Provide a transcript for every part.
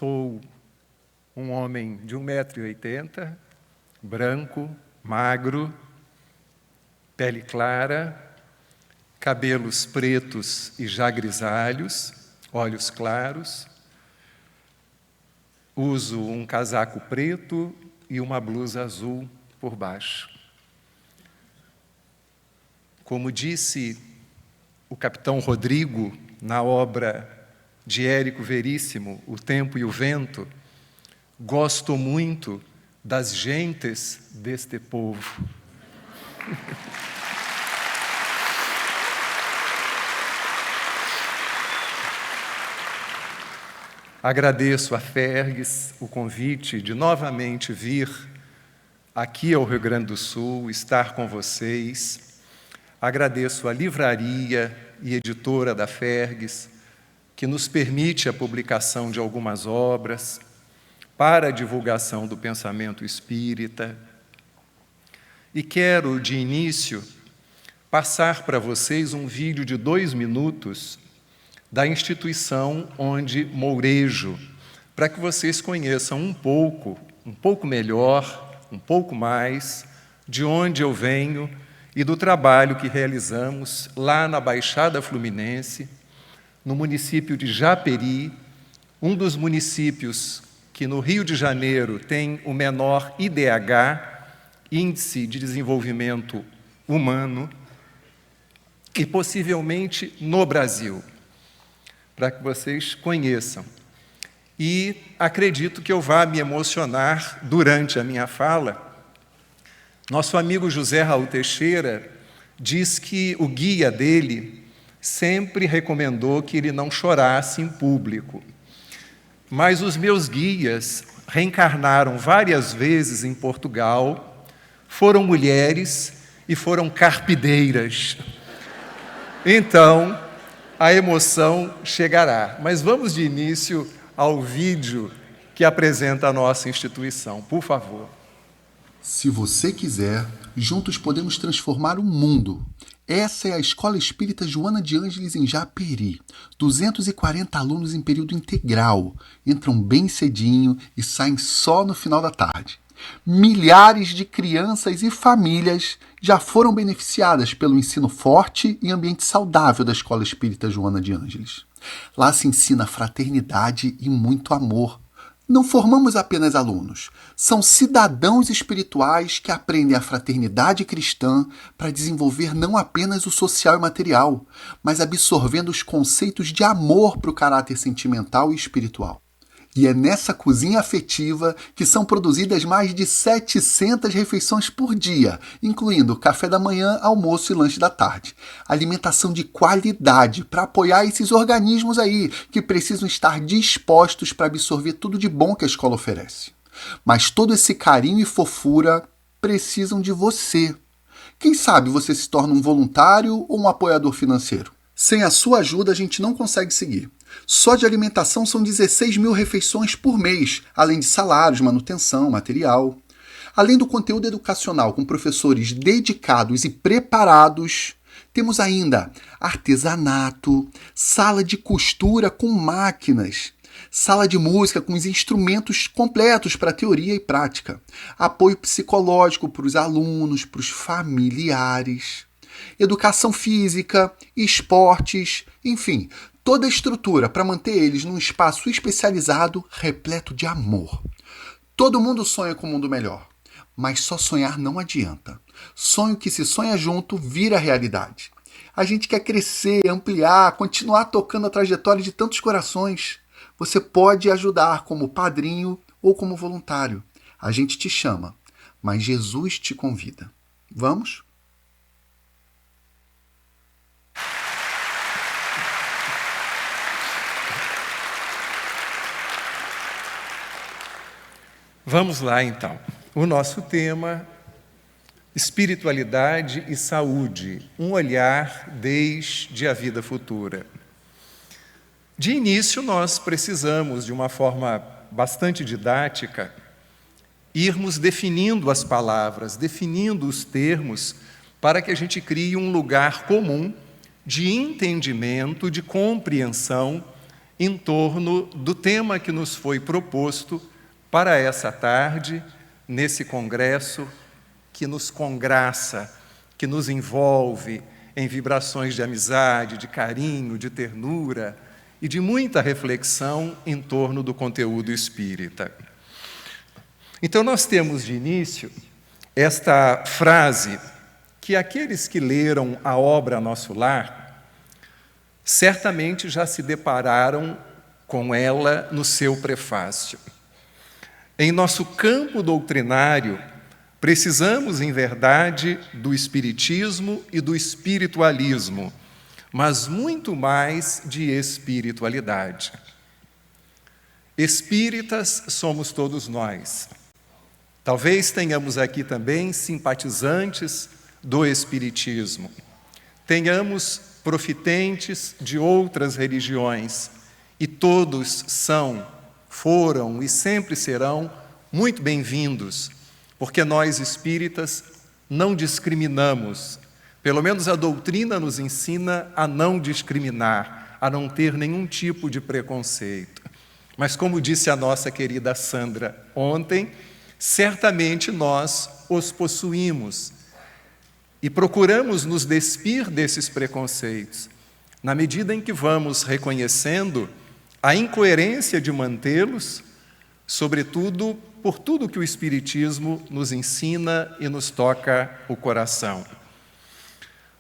Sou um homem de 1,80 m, branco, magro, pele clara, cabelos pretos e já grisalhos, olhos claros. Uso um casaco preto e uma blusa azul por baixo. Como disse o capitão Rodrigo na obra de Érico Veríssimo, O Tempo e o Vento, gosto muito das gentes deste povo. Agradeço a Fergues o convite de novamente vir aqui ao Rio Grande do Sul, estar com vocês. Agradeço a livraria e editora da Fergues, que nos permite a publicação de algumas obras para a divulgação do pensamento espírita. E quero, de início, passar para vocês um vídeo de 2 minutos da instituição onde mourejo, para que vocês conheçam um pouco melhor, um pouco mais, de onde eu venho e do trabalho que realizamos lá na Baixada Fluminense, no município de Japeri, um dos municípios que no Rio de Janeiro tem o menor IDH, Índice de Desenvolvimento Humano, e possivelmente no Brasil, para que vocês conheçam. E acredito que eu vá me emocionar durante a minha fala. Nosso amigo José Raul Teixeira diz que o guia dele sempre recomendou que ele não chorasse em público. Mas os meus guias reencarnaram várias vezes em Portugal, foram mulheres e foram carpideiras. Então, a emoção chegará. Mas vamos de início ao vídeo que apresenta a nossa instituição, por favor. Se você quiser, juntos podemos transformar o mundo. Essa é a Escola Espírita Joana de Ângeles em Japeri. 240 alunos em período integral. Entram bem cedinho e saem só no final da tarde. Milhares de crianças e famílias já foram beneficiadas pelo ensino forte e ambiente saudável da Escola Espírita Joana de Ângeles. Lá se ensina fraternidade e muito amor. Não formamos apenas alunos, são cidadãos espirituais que aprendem a fraternidade cristã para desenvolver não apenas o social e material, mas absorvendo os conceitos de amor para o caráter sentimental e espiritual. E é nessa cozinha afetiva que são produzidas mais de 700 refeições por dia, incluindo café da manhã, almoço e lanche da tarde. Alimentação de qualidade para apoiar esses organismos aí que precisam estar dispostos para absorver tudo de bom que a escola oferece. Mas todo esse carinho e fofura precisam de você. Quem sabe você se torna um voluntário ou um apoiador financeiro? Sem a sua ajuda, a gente não consegue seguir. Só de alimentação são 16 mil refeições por mês, além de salários, manutenção, material. Além do conteúdo educacional com professores dedicados e preparados, temos ainda artesanato, sala de costura com máquinas, sala de música com os instrumentos completos para teoria e prática, apoio psicológico para os alunos, para os familiares, educação física, esportes, enfim, toda a estrutura para manter eles num espaço especializado repleto de amor. Todo mundo sonha com um mundo melhor, mas só sonhar não adianta. Sonho que se sonha junto vira realidade. A gente quer crescer, ampliar, continuar tocando a trajetória de tantos corações. Você pode ajudar como padrinho ou como voluntário. A gente te chama, mas Jesus te convida. Vamos? Vamos lá, então. O nosso tema, espiritualidade e saúde, um olhar desde a vida futura. De início, nós precisamos, de uma forma bastante didática, irmos definindo as palavras, definindo os termos, para que a gente crie um lugar comum de entendimento, de compreensão em torno do tema que nos foi proposto para essa tarde, nesse congresso que nos congraça, que nos envolve em vibrações de amizade, de carinho, de ternura e de muita reflexão em torno do conteúdo espírita. Então, nós temos de início esta frase que aqueles que leram a obra Nosso Lar certamente já se depararam com ela no seu prefácio. Em nosso campo doutrinário, precisamos, em verdade, do espiritismo e do espiritualismo, mas muito mais de espiritualidade. Espíritas somos todos nós. Talvez tenhamos aqui também simpatizantes do espiritismo. Tenhamos profitentes de outras religiões, e todos são, foram e sempre serão muito bem-vindos, porque nós espíritas não discriminamos. Pelo menos a doutrina nos ensina a não discriminar, a não ter nenhum tipo de preconceito. Mas, como disse a nossa querida Sandra ontem, certamente nós os possuímos e procuramos nos despir desses preconceitos, na medida em que vamos reconhecendo a incoerência de mantê-los, sobretudo por tudo que o Espiritismo nos ensina e nos toca o coração.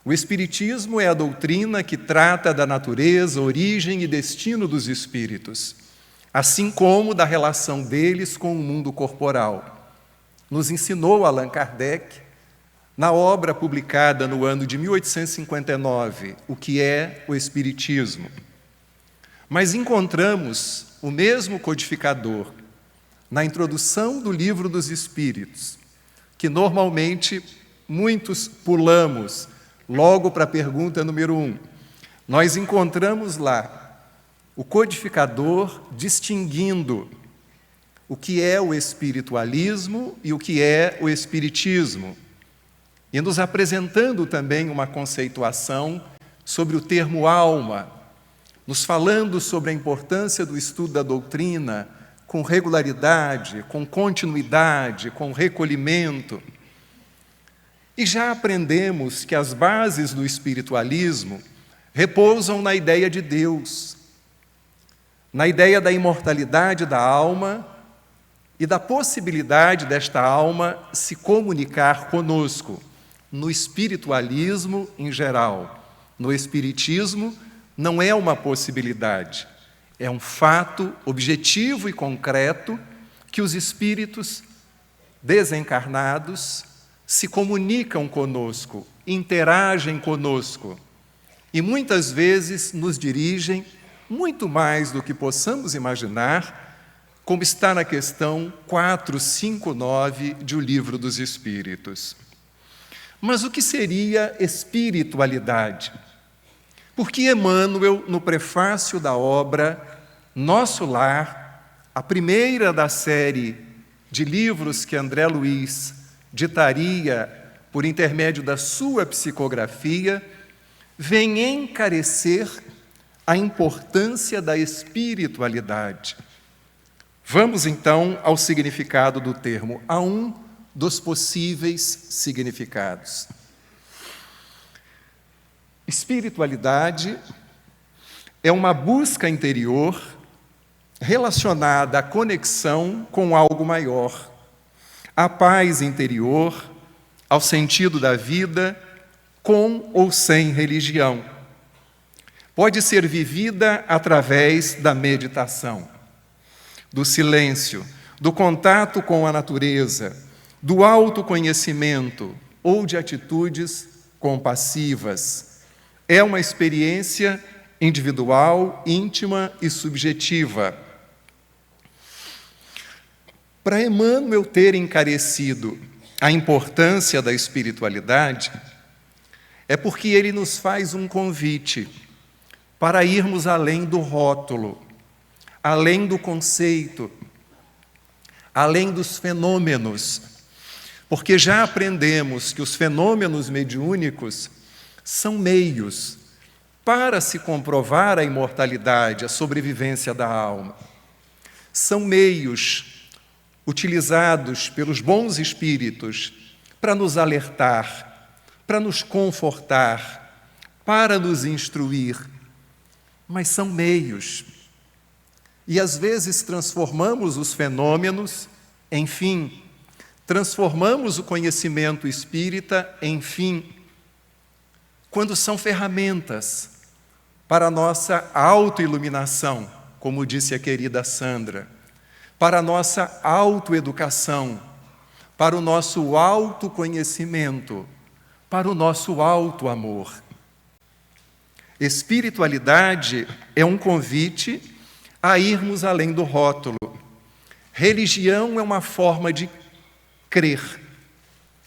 O Espiritismo é a doutrina que trata da natureza, origem e destino dos espíritos, assim como da relação deles com o mundo corporal. Nos ensinou Allan Kardec, na obra publicada no ano de 1859, O que é o Espiritismo. Mas encontramos o mesmo codificador na introdução do Livro dos Espíritos, que normalmente muitos pulamos logo para a pergunta número 1. Nós encontramos lá o codificador distinguindo o que é o espiritualismo e o que é o espiritismo, e nos apresentando também uma conceituação sobre o termo alma, nos falando sobre a importância do estudo da doutrina com regularidade, com continuidade, com recolhimento. E já aprendemos que as bases do espiritualismo repousam na ideia de Deus, na ideia da imortalidade da alma e da possibilidade desta alma se comunicar conosco, no espiritualismo em geral. No espiritismo, não é uma possibilidade, é um fato objetivo e concreto que os espíritos desencarnados se comunicam conosco, interagem conosco e muitas vezes nos dirigem muito mais do que possamos imaginar, como está na questão 459 de O Livro dos Espíritos. Mas o que seria espiritualidade? Porque Emmanuel, no prefácio da obra Nosso Lar, a primeira da série de livros que André Luiz ditaria por intermédio da sua psicografia, vem encarecer a importância da espiritualidade. Vamos então ao significado do termo, a um dos possíveis significados. Espiritualidade é uma busca interior relacionada à conexão com algo maior, à paz interior, ao sentido da vida, com ou sem religião. Pode ser vivida através da meditação, do silêncio, do contato com a natureza, do autoconhecimento ou de atitudes compassivas. É uma experiência individual, íntima e subjetiva. Para Emmanuel ter encarecido a importância da espiritualidade, é porque ele nos faz um convite para irmos além do rótulo, além do conceito, além dos fenômenos, porque já aprendemos que os fenômenos mediúnicos são meios para se comprovar a imortalidade, a sobrevivência da alma. São meios utilizados pelos bons espíritos para nos alertar, para nos confortar, para nos instruir, mas são meios. E às vezes transformamos os fenômenos em fim, transformamos o conhecimento espírita em fim, quando são ferramentas para a nossa autoiluminação, como disse a querida Sandra, para a nossa autoeducação, para o nosso autoconhecimento, para o nosso autoamor. Espiritualidade é um convite a irmos além do rótulo. Religião é uma forma de crer.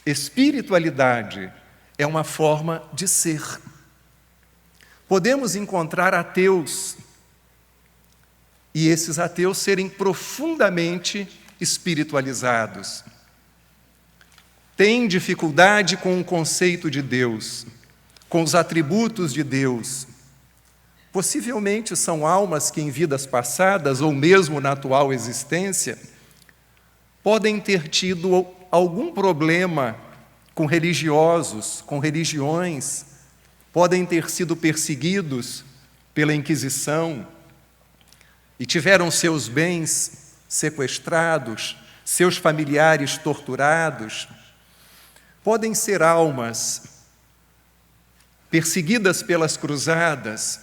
Espiritualidade é uma forma de ser. Podemos encontrar ateus e esses ateus serem profundamente espiritualizados. Têm dificuldade com o conceito de Deus, com os atributos de Deus. Possivelmente são almas que em vidas passadas, ou mesmo na atual existência, podem ter tido algum problema com religiosos, com religiões, podem ter sido perseguidos pela Inquisição e tiveram seus bens sequestrados, seus familiares torturados. Podem ser almas perseguidas pelas cruzadas,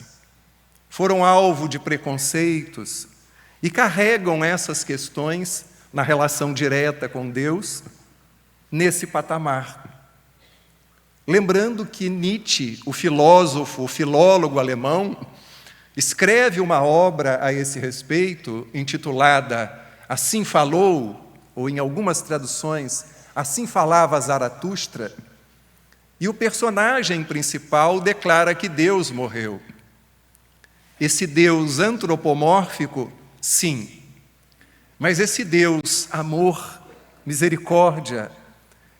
foram alvo de preconceitos e carregam essas questões na relação direta com Deus nesse patamar. Lembrando que Nietzsche, o filósofo, o filólogo alemão, escreve uma obra a esse respeito, intitulada Assim Falou, ou em algumas traduções, Assim Falava Zaratustra, e o personagem principal declara que Deus morreu. Esse Deus antropomórfico, sim, mas esse Deus amor, misericórdia,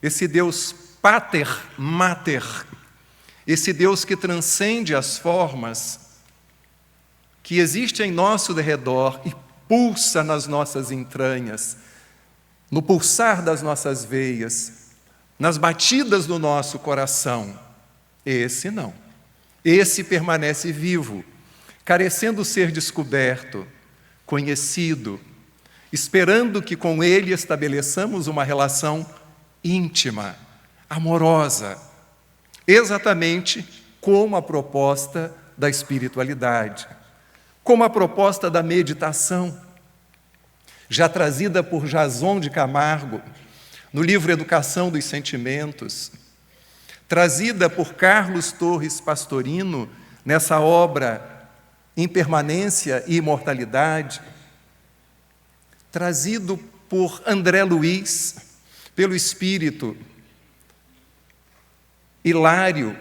esse Deus pater, mater, esse Deus que transcende as formas, que existe em nosso derredor e pulsa nas nossas entranhas, no pulsar das nossas veias, nas batidas do nosso coração. Esse não. Esse permanece vivo, carecendo ser descoberto, conhecido, esperando que com ele estabeleçamos uma relação íntima, amorosa, exatamente como a proposta da espiritualidade, como a proposta da meditação, já trazida por Jason de Camargo, no livro Educação dos Sentimentos, trazida por Carlos Torres Pastorino, nessa obra Impermanência e Imortalidade, trazido por André Luiz, pelo espírito Hilário,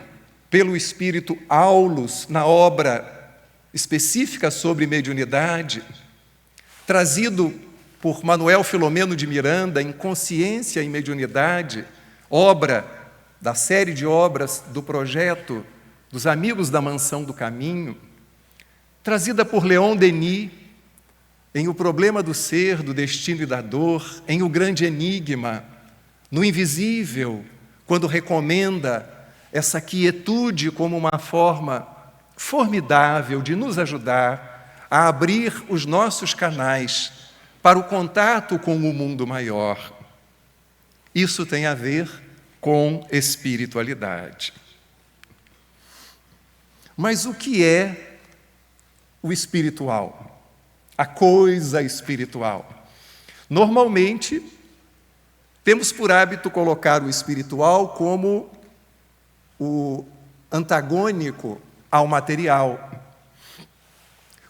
pelo espírito Aulus, na obra específica sobre mediunidade, trazido por Manuel Filomeno de Miranda, em Consciência e Mediunidade, obra da série de obras do projeto dos Amigos da Mansão do Caminho, trazida por Leon Denis, em O Problema do Ser, do Destino e da Dor, em O Grande Enigma, no Invisível, quando recomenda essa quietude como uma forma formidável de nos ajudar a abrir os nossos canais para o contato com o mundo maior. Isso tem a ver com espiritualidade. Mas o que é o espiritual? A coisa espiritual. Normalmente, temos por hábito colocar o espiritual como o antagônico ao material,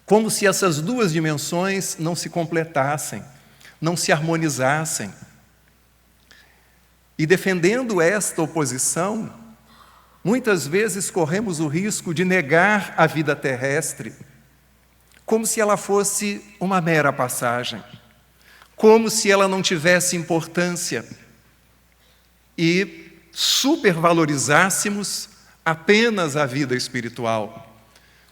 como se essas duas dimensões não se completassem, não se harmonizassem. E defendendo esta oposição, muitas vezes corremos o risco de negar a vida terrestre, como se ela fosse uma mera passagem, como se ela não tivesse importância, e supervalorizássemos apenas a vida espiritual,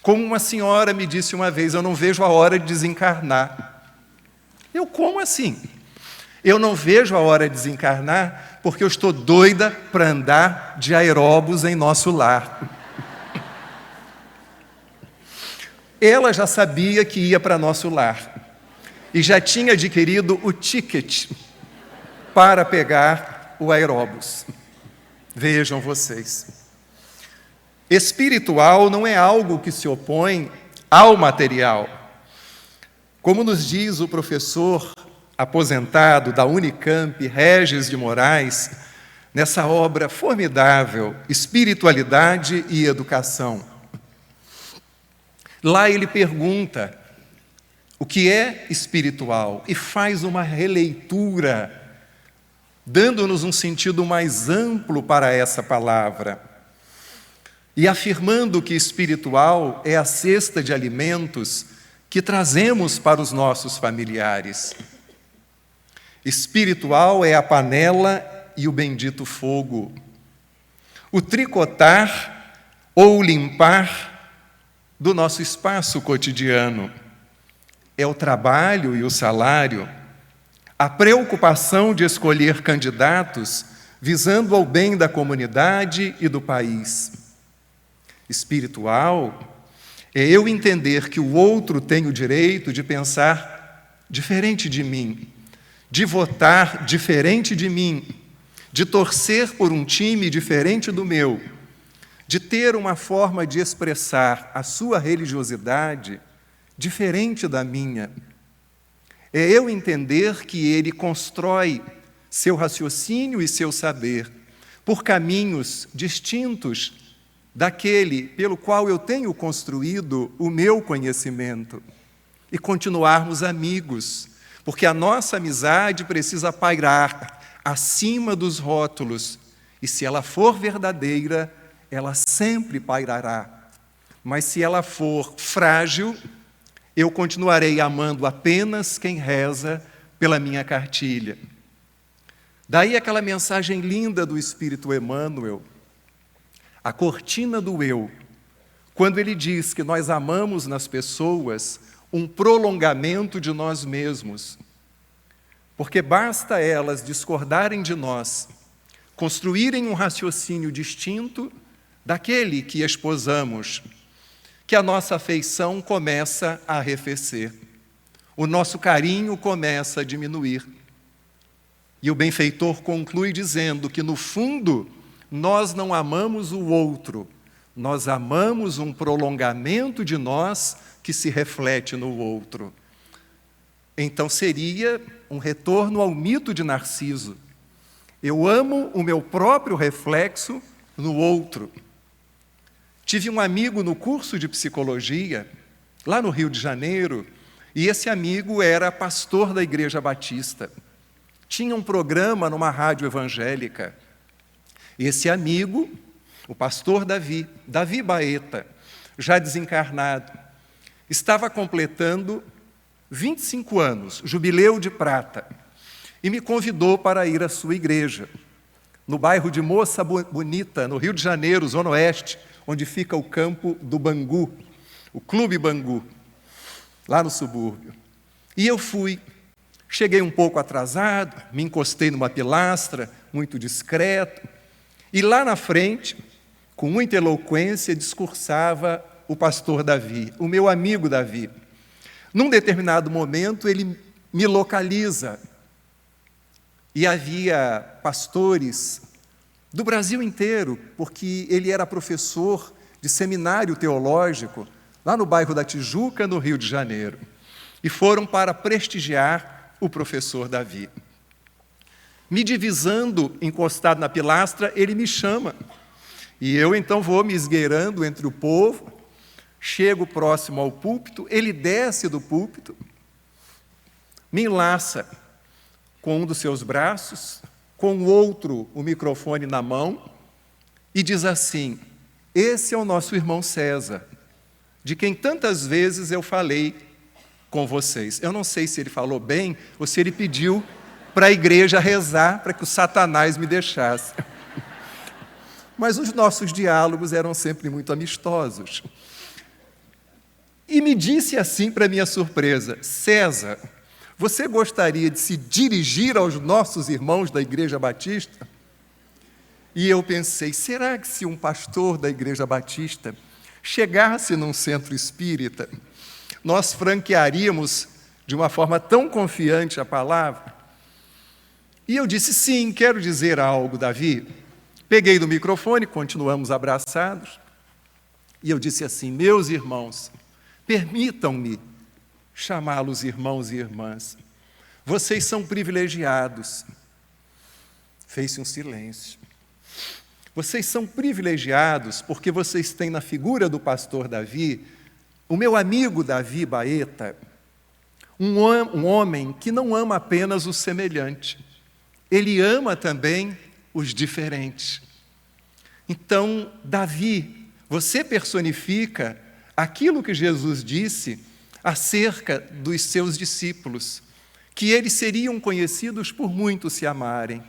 Como uma senhora me disse uma vez, eu não vejo a hora de desencarnar. Eu, como assim? Eu não vejo a hora de desencarnar porque eu estou doida para andar de aeróbus em nosso lar. Ela já sabia que ia para nosso lar e já tinha adquirido o ticket para pegar o aeróbus. Vejam vocês. Espiritual não é algo que se opõe ao material. Como nos diz o professor aposentado da Unicamp, Regis de Moraes, nessa obra formidável, Espiritualidade e Educação. Lá ele pergunta o que é espiritual e faz uma releitura, dando-nos um sentido mais amplo para essa palavra. E afirmando que espiritual é a cesta de alimentos que trazemos para os nossos familiares. Espiritual é a panela e o bendito fogo. O tricotar ou limpar do nosso espaço cotidiano. É o trabalho e o salário, a preocupação de escolher candidatos visando ao bem da comunidade e do país. Espiritual é eu entender que o outro tem o direito de pensar diferente de mim, de votar diferente de mim, de torcer por um time diferente do meu, de ter uma forma de expressar a sua religiosidade diferente da minha. É eu entender que ele constrói seu raciocínio e seu saber por caminhos distintos daquele pelo qual eu tenho construído o meu conhecimento e continuarmos amigos, porque a nossa amizade precisa pairar acima dos rótulos e, se ela for verdadeira, ela sempre pairará. Mas se ela for frágil, eu continuarei amando apenas quem reza pela minha cartilha. Daí aquela mensagem linda do Espírito Emmanuel, a cortina do eu, quando ele diz que nós amamos nas pessoas um prolongamento de nós mesmos, porque basta elas discordarem de nós, construírem um raciocínio distinto daquele que esposamos, que a nossa afeição começa a arrefecer, o nosso carinho começa a diminuir. E o benfeitor conclui dizendo que, no fundo, nós não amamos o outro, nós amamos um prolongamento de nós que se reflete no outro. Então seria um retorno ao mito de Narciso. Eu amo o meu próprio reflexo no outro. Tive um amigo no curso de psicologia, lá no Rio de Janeiro, e esse amigo era pastor da Igreja Batista. Tinha um programa numa rádio evangélica. Esse amigo, o pastor Davi Baeta, já desencarnado, estava completando 25 anos, jubileu de prata, e me convidou para ir à sua igreja, no bairro de Moça Bonita, no Rio de Janeiro, Zona Oeste, onde fica o campo do Bangu, o Clube Bangu, lá no subúrbio. E eu fui. Cheguei um pouco atrasado, me encostei numa pilastra, muito discreto, e lá na frente, com muita eloquência, discursava o pastor Davi, o meu amigo Davi. Num determinado momento, ele me localiza, e havia pastores do Brasil inteiro, porque ele era professor de seminário teológico, lá no bairro da Tijuca, no Rio de Janeiro, e foram para prestigiar o professor Davi. Me divisando, encostado na pilastra, ele me chama. E eu, então, vou me esgueirando entre o povo, chego próximo ao púlpito, ele desce do púlpito, me enlaça com um dos seus braços, com o outro, o microfone na mão, e diz assim: esse é o nosso irmão César, de quem tantas vezes eu falei com vocês. Eu não sei se ele falou bem ou se ele pediu para a igreja rezar para que o Satanás me deixasse. Mas os nossos diálogos eram sempre muito amistosos. e me disse assim, para minha surpresa: César, você gostaria de se dirigir aos nossos irmãos da Igreja Batista? E eu pensei, será que se um pastor da Igreja Batista chegasse num centro espírita, nós franquearíamos de uma forma tão confiante a palavra? E eu disse, sim, quero dizer algo, Davi. Peguei do microfone, continuamos abraçados, e eu disse assim: meus irmãos, permitam-me chamá-los irmãos e irmãs. Vocês são privilegiados. Fez-se um silêncio. Vocês são privilegiados porque vocês têm na figura do pastor Davi, o meu amigo Davi Baeta, um homem que não ama apenas o semelhante, ele ama também os diferentes. Então, Davi, você personifica aquilo que Jesus disse acerca dos seus discípulos, que eles seriam conhecidos por muitos se amarem.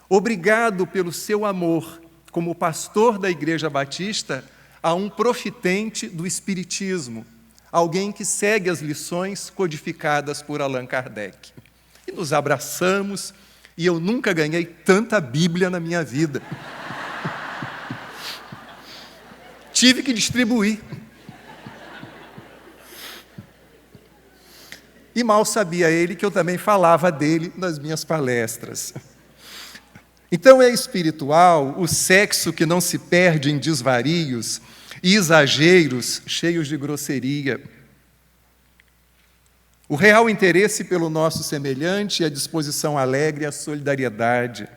Obrigado pelo seu amor, como pastor da Igreja Batista, a um profitente do Espiritismo, alguém que segue as lições codificadas por Allan Kardec. E nos abraçamos, e eu nunca ganhei tanta Bíblia na minha vida. Tive que distribuir. E mal sabia ele que eu também falava dele nas minhas palestras. Então é espiritual o sexo que não se perde em desvarios e exageros cheios de grosseria. O real interesse pelo nosso semelhante e a disposição alegre à solidariedade,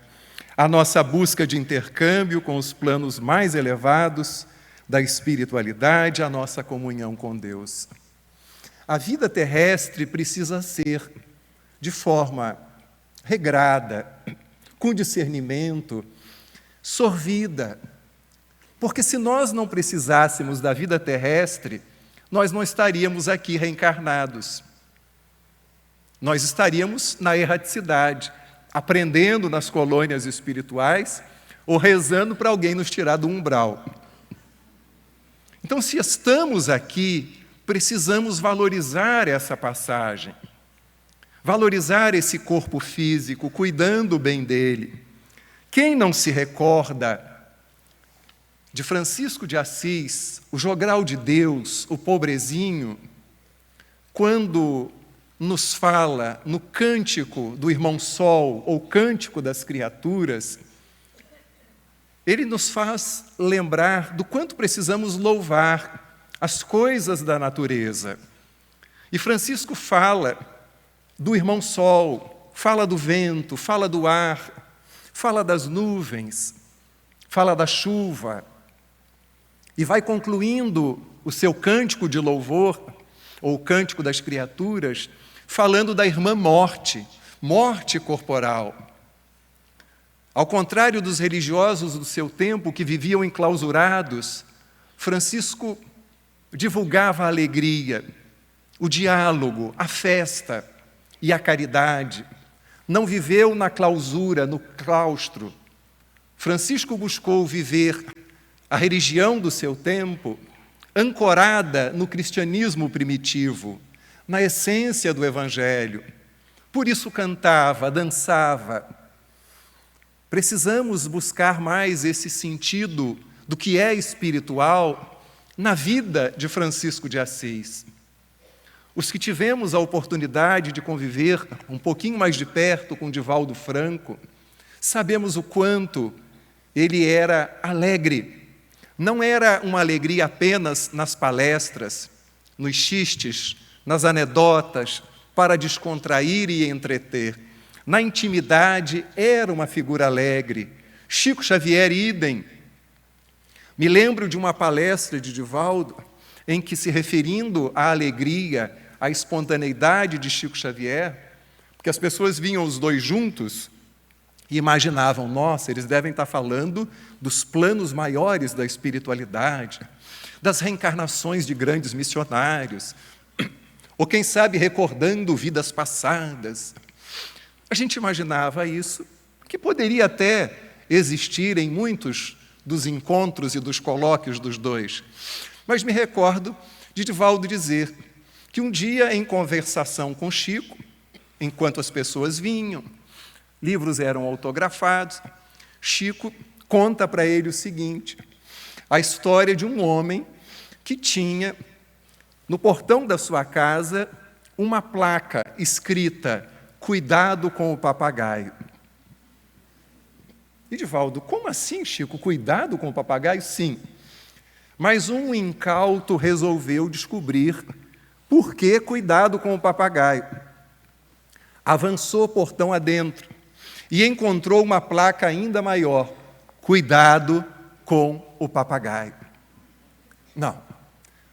a nossa busca de intercâmbio com os planos mais elevados da espiritualidade, a nossa comunhão com Deus. A vida terrestre precisa ser, de forma regrada, com discernimento, sorvida. Porque se nós não precisássemos da vida terrestre, nós não estaríamos aqui reencarnados. Nós estaríamos na erraticidade, aprendendo nas colônias espirituais ou rezando para alguém nos tirar do umbral. Então, se estamos aqui, precisamos valorizar essa passagem, valorizar esse corpo físico, cuidando bem dele. Quem não se recorda de Francisco de Assis, o jogral de Deus, o pobrezinho, quando nos fala no cântico do Irmão Sol, ou cântico das criaturas, ele nos faz lembrar do quanto precisamos louvar as coisas da natureza. E Francisco fala do Irmão Sol, fala do vento, fala do ar, fala das nuvens, fala da chuva, e vai concluindo o seu cântico de louvor, ou o cântico das criaturas, falando da irmã morte, morte corporal. Ao contrário dos religiosos do seu tempo que viviam enclausurados, Francisco divulgava a alegria, o diálogo, a festa e a caridade. Não viveu na clausura, no claustro. Francisco buscou viver a religião do seu tempo ancorada no cristianismo primitivo, na essência do Evangelho. Por isso cantava, dançava. Precisamos buscar mais esse sentido do que é espiritual na vida de Francisco de Assis. Os que tivemos a oportunidade de conviver um pouquinho mais de perto com Divaldo Franco, sabemos o quanto ele era alegre. Não era uma alegria apenas nas palestras, nos xistes, nas anedotas, para descontrair e entreter. Na intimidade, era uma figura alegre. Chico Xavier, idem. Me lembro de uma palestra de Divaldo, em que, se referindo à alegria, à espontaneidade de Chico Xavier, porque as pessoas vinham os dois juntos e imaginavam, nossa, eles devem estar falando dos planos maiores da espiritualidade, das reencarnações de grandes missionários, ou quem sabe recordando vidas passadas. A gente imaginava isso, que poderia até existir em muitos dos encontros e dos colóquios dos dois. Mas me recordo de Divaldo dizer que um dia, em conversação com Chico, enquanto as pessoas vinham, livros eram autografados, Chico conta para ele o seguinte: a história de um homem que tinha, no portão da sua casa, uma placa escrita: cuidado com o papagaio. E Divaldo: como assim, Chico? Cuidado com o papagaio? Sim. Mas um incauto resolveu descobrir por que cuidado com o papagaio. Avançou portão adentro e encontrou uma placa ainda maior: cuidado com o papagaio.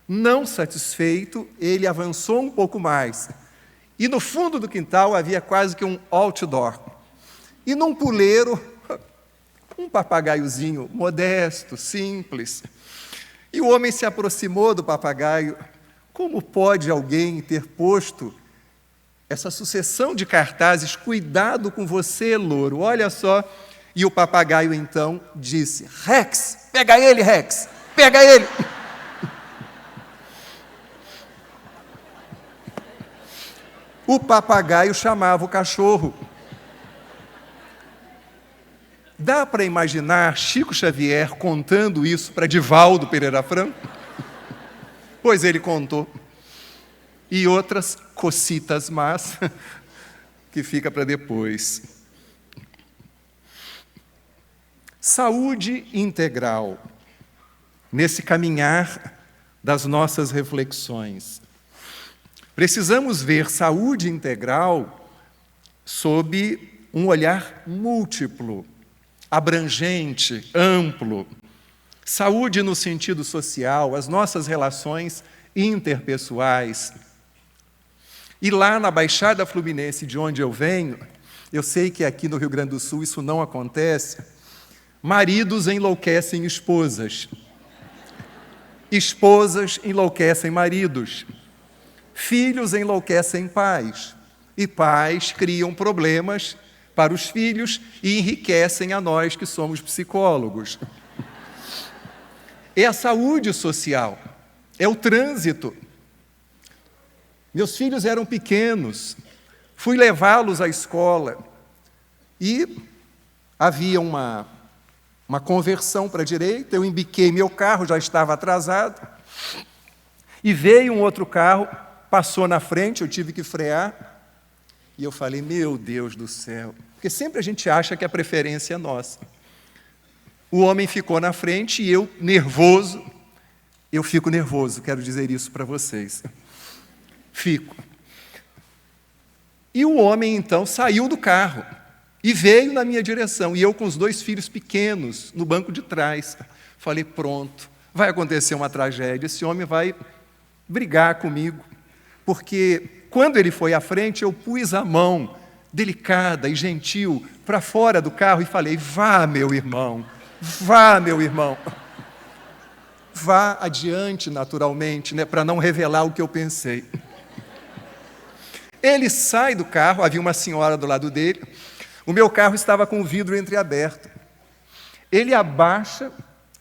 Não satisfeito, ele avançou um pouco mais. E no fundo do quintal havia quase que um outdoor. E num puleiro, um papagaiozinho modesto, simples. E o homem se aproximou do papagaio. Como pode alguém ter posto essa sucessão de cartazes: cuidado com você, louro, olha só. E o papagaio então disse: Rex, pega ele, Rex, pega ele. O papagaio chamava o cachorro. Dá para imaginar Chico Xavier contando isso para Divaldo Pereira Franco? Pois ele contou. E outras cocitas más que fica para depois. Saúde integral, nesse caminhar das nossas reflexões. Precisamos ver saúde integral sob um olhar múltiplo, abrangente, amplo. Saúde no sentido social, as nossas relações interpessoais. E lá na Baixada Fluminense, de onde eu venho, eu sei que aqui no Rio Grande do Sul isso não acontece, maridos enlouquecem esposas, esposas enlouquecem maridos, filhos enlouquecem pais, e pais criam problemas para os filhos e enriquecem a nós que somos psicólogos. É a saúde social, é o trânsito. Meus filhos eram pequenos, fui levá-los à escola e havia uma conversão para a direita, eu embiquei meu carro, já estava atrasado, e veio um outro carro, passou na frente, eu tive que frear, e eu falei: meu Deus do céu, porque sempre a gente acha que a preferência é nossa. O homem ficou na frente e eu, nervoso, eu fico nervoso, quero dizer isso para vocês. Fico. E o homem, então, saiu do carro e veio na minha direção, e eu com os 2 filhos pequenos no banco de trás. Falei: pronto, vai acontecer uma tragédia, esse homem vai brigar comigo, porque quando ele foi à frente, eu pus a mão delicada e gentil para fora do carro e falei: vá, meu irmão, vá, meu irmão. Vá adiante, naturalmente, né, para não revelar o que eu pensei. Ele sai do carro, havia uma senhora do lado dele, o meu carro estava com o vidro entreaberto. Ele abaixa,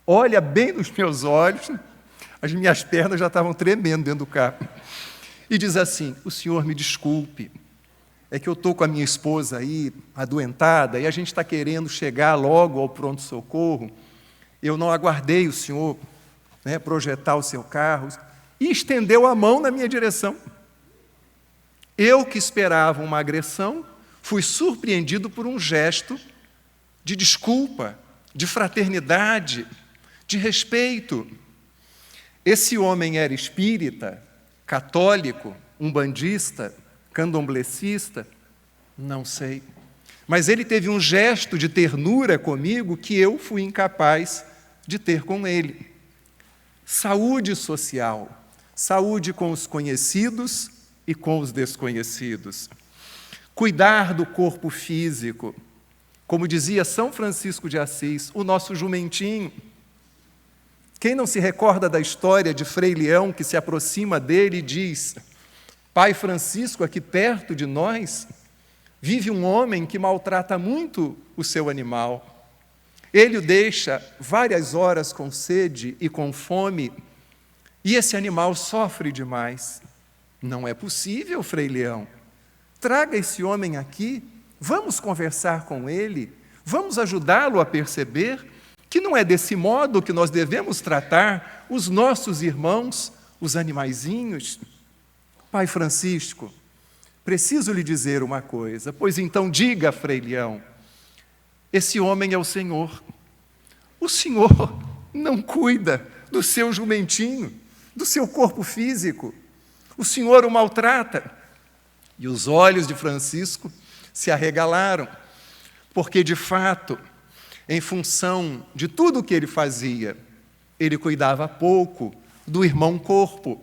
olha bem nos meus olhos, as minhas pernas já estavam tremendo dentro do carro, e diz assim: o senhor me desculpe, é que eu estou com a minha esposa aí, adoentada, e a gente está querendo chegar logo ao pronto-socorro, eu não aguardei o senhor, né, projetar o seu carro, e estendeu a mão na minha direção. Eu, que esperava uma agressão, fui surpreendido por um gesto de desculpa, de fraternidade, de respeito. Esse homem era espírita, católico, umbandista, candomblessista? Não sei. Mas ele teve um gesto de ternura comigo que eu fui incapaz de ter com ele. Saúde social, saúde com os conhecidos e com os desconhecidos. Cuidar do corpo físico. Como dizia São Francisco de Assis, o nosso jumentinho. Quem não se recorda da história de Frei Leão, que se aproxima dele e diz: Pai Francisco, aqui perto de nós, vive um homem que maltrata muito o seu animal. Ele o deixa várias horas com sede e com fome, E esse animal sofre demais. Não é possível, Frei Leão. Traga esse homem aqui, vamos conversar com ele, vamos ajudá-lo a perceber que não é desse modo que nós devemos tratar os nossos irmãos, os animaizinhos. Pai Francisco, preciso lhe dizer uma coisa, pois então diga, Frei Leão, esse homem é o Senhor. O Senhor não cuida do seu jumentinho, do seu corpo físico. O Senhor o maltrata. E os olhos de Francisco se arregalaram, porque, de fato, em função de tudo o que ele fazia, ele cuidava pouco do irmão corpo.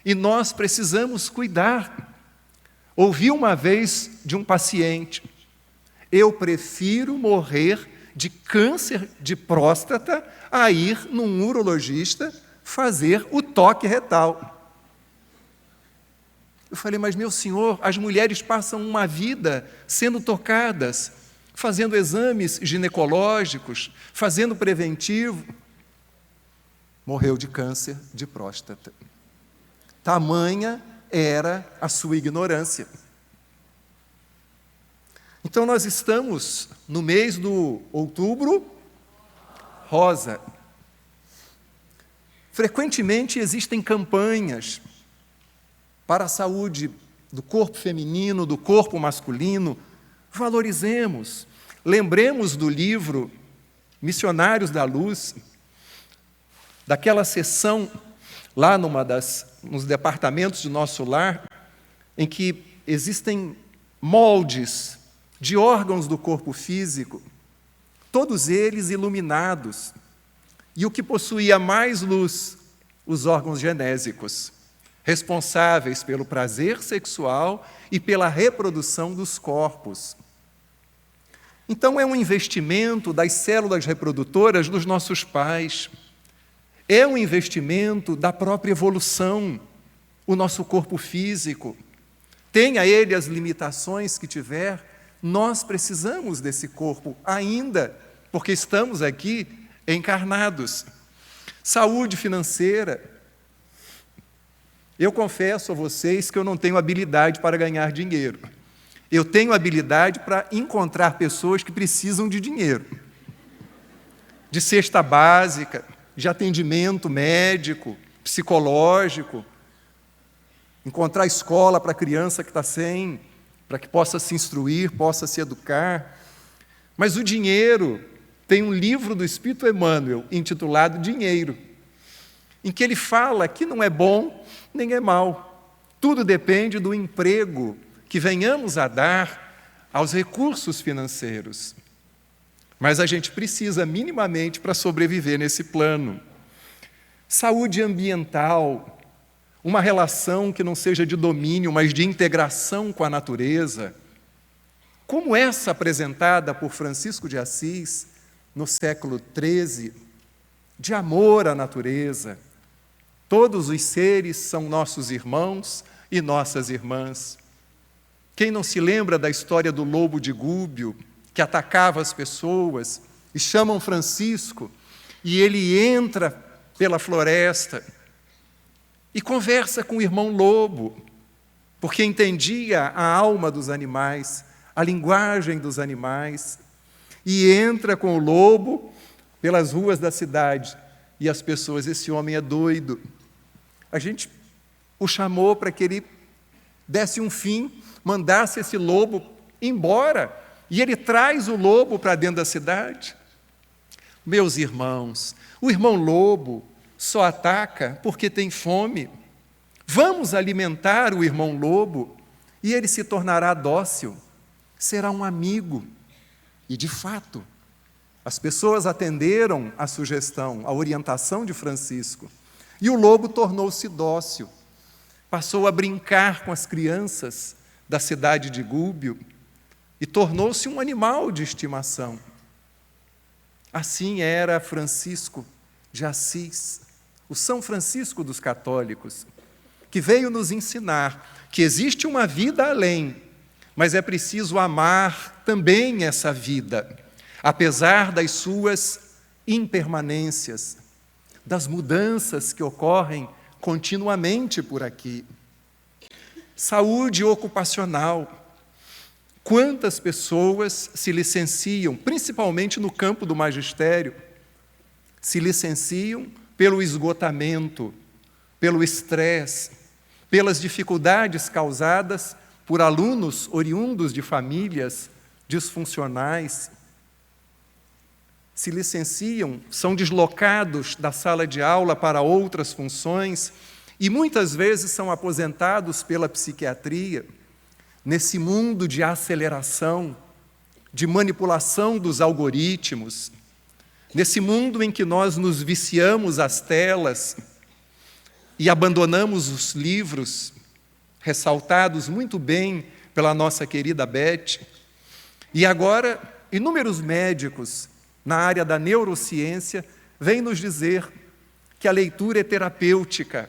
E nós precisamos cuidar. Ouvi uma vez de um paciente: eu prefiro morrer de câncer de próstata a ir num urologista fazer o toque retal. Eu falei, mas meu senhor, as mulheres passam uma vida sendo tocadas, fazendo exames ginecológicos, fazendo preventivo. Morreu de câncer de próstata. Tamanha era a sua ignorância. Então nós estamos no mês do Outubro Rosa. Frequentemente existem campanhas para a saúde do corpo feminino, do corpo masculino. Valorizemos, lembremos do livro Missionários da Luz, daquela sessão lá nos departamentos de nosso lar, em que existem moldes de órgãos do corpo físico, todos eles iluminados, e o que possuía mais luz, os órgãos genésicos, responsáveis pelo prazer sexual e pela reprodução dos corpos. Então, é um investimento das células reprodutoras dos nossos pais, é um investimento da própria evolução, o nosso corpo físico. Tenha ele as limitações que tiver, nós precisamos desse corpo ainda, porque estamos aqui encarnados. Saúde financeira. Eu confesso a vocês que eu não tenho habilidade para ganhar dinheiro. Eu tenho habilidade para encontrar pessoas que precisam de dinheiro, de cesta básica, de atendimento médico, psicológico, encontrar escola para a criança que está sem, para que possa se instruir, possa se educar. Mas o dinheiro, tem um livro do Espírito Emmanuel intitulado Dinheiro, em que ele fala que não é bom nem é mal. Tudo depende do emprego que venhamos a dar aos recursos financeiros. Mas a gente precisa minimamente para sobreviver nesse plano. Saúde ambiental, uma relação que não seja de domínio, mas de integração com a natureza, como essa apresentada por Francisco de Assis no século XIII, de amor à natureza. Todos os seres são nossos irmãos e nossas irmãs. Quem não se lembra da história do lobo de Gúbio, que atacava as pessoas, e chamam Francisco, e ele entra pela floresta e conversa com o irmão lobo, porque entendia a alma dos animais, a linguagem dos animais, e entra com o lobo pelas ruas da cidade, e as pessoas, esse homem é doido. A gente o chamou para que ele desse um fim, mandasse esse lobo embora, e ele traz o lobo para dentro da cidade. Meus irmãos, o irmão lobo só ataca porque tem fome. Vamos alimentar o irmão lobo e ele se tornará dócil, será um amigo. E, de fato, as pessoas atenderam à sugestão, à orientação de Francisco, e o lobo tornou-se dócil, passou a brincar com as crianças da cidade de Gúbio e tornou-se um animal de estimação. Assim era Francisco de Assis, o São Francisco dos católicos, que veio nos ensinar que existe uma vida além, mas é preciso amar também essa vida, apesar das suas impermanências. das mudanças que ocorrem continuamente por aqui. Saúde ocupacional. Quantas pessoas se licenciam, principalmente no campo do magistério, se licenciam pelo esgotamento, pelo estresse, pelas dificuldades causadas por alunos oriundos de famílias disfuncionais. Se licenciam, são deslocados da sala de aula para outras funções e muitas vezes são aposentados pela psiquiatria, nesse mundo de aceleração, de manipulação dos algoritmos, nesse mundo em que nós nos viciamos às telas e abandonamos os livros, ressaltados muito bem pela nossa querida Beth. E agora, inúmeros médicos na área da neurociência vêm nos dizer que a leitura é terapêutica,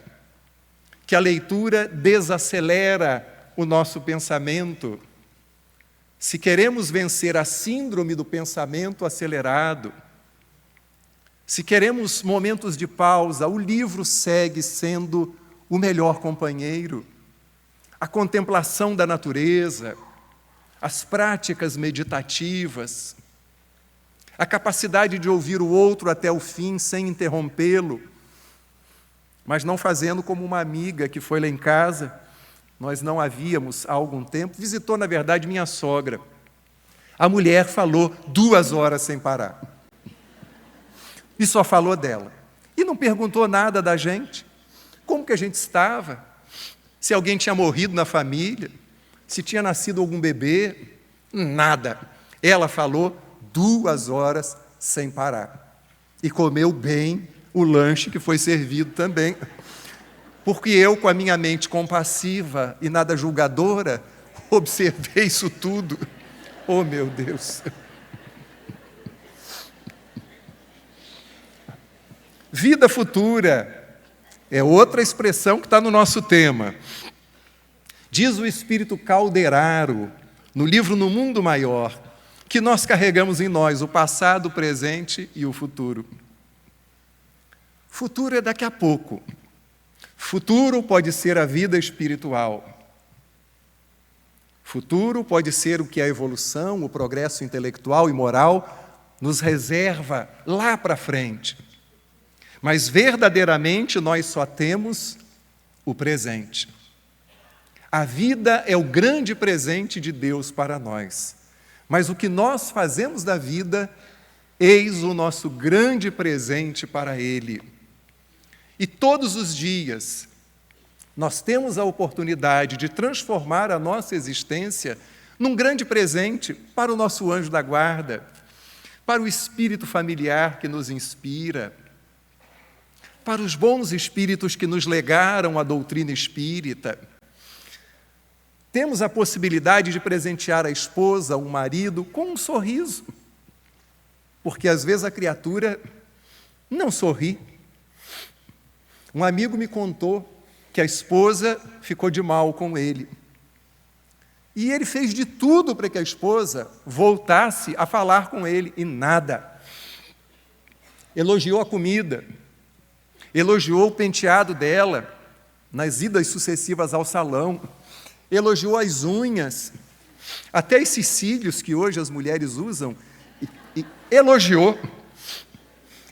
que a leitura desacelera o nosso pensamento. Se queremos vencer a síndrome do pensamento acelerado, se queremos momentos de pausa, o livro segue sendo o melhor companheiro. A contemplação da natureza, as práticas meditativas, a capacidade de ouvir o outro até o fim sem interrompê-lo, mas não fazendo como uma amiga que foi lá em casa, nós não a víamos há algum tempo, visitou, na verdade, minha sogra. A mulher falou 2 horas sem parar. E só falou dela. E não perguntou nada da gente. Como que a gente estava? Se alguém tinha morrido na família? Se tinha nascido algum bebê? Nada. Ela falou 2 horas sem parar. E comeu bem o lanche que foi servido também. Porque eu, com a minha mente compassiva e nada julgadora, observei isso tudo. Oh, meu Deus! Vida futura é outra expressão que está no nosso tema. Diz o Espírito Calderaro, no livro No Mundo Maior, que nós carregamos em nós o passado, o presente e o futuro. Futuro é daqui a pouco. Futuro pode ser a vida espiritual. Futuro pode ser o que a evolução, o progresso intelectual e moral nos reserva lá para frente. Mas verdadeiramente nós só temos o presente. A vida é o grande presente de Deus para nós. Mas o que nós fazemos da vida, eis o nosso grande presente para Ele. E todos os dias, nós temos a oportunidade de transformar a nossa existência num grande presente para o nosso anjo da guarda, para o espírito familiar que nos inspira, para os bons espíritos que nos legaram a doutrina espírita. Temos a possibilidade de presentear a esposa, o marido, com um sorriso, porque às vezes a criatura não sorri. Um amigo me contou que a esposa ficou de mal com ele. E ele fez de tudo para que a esposa voltasse a falar com ele, e nada. Elogiou a comida, elogiou o penteado dela nas idas sucessivas ao salão, elogiou as unhas, até esses cílios que hoje as mulheres usam, e elogiou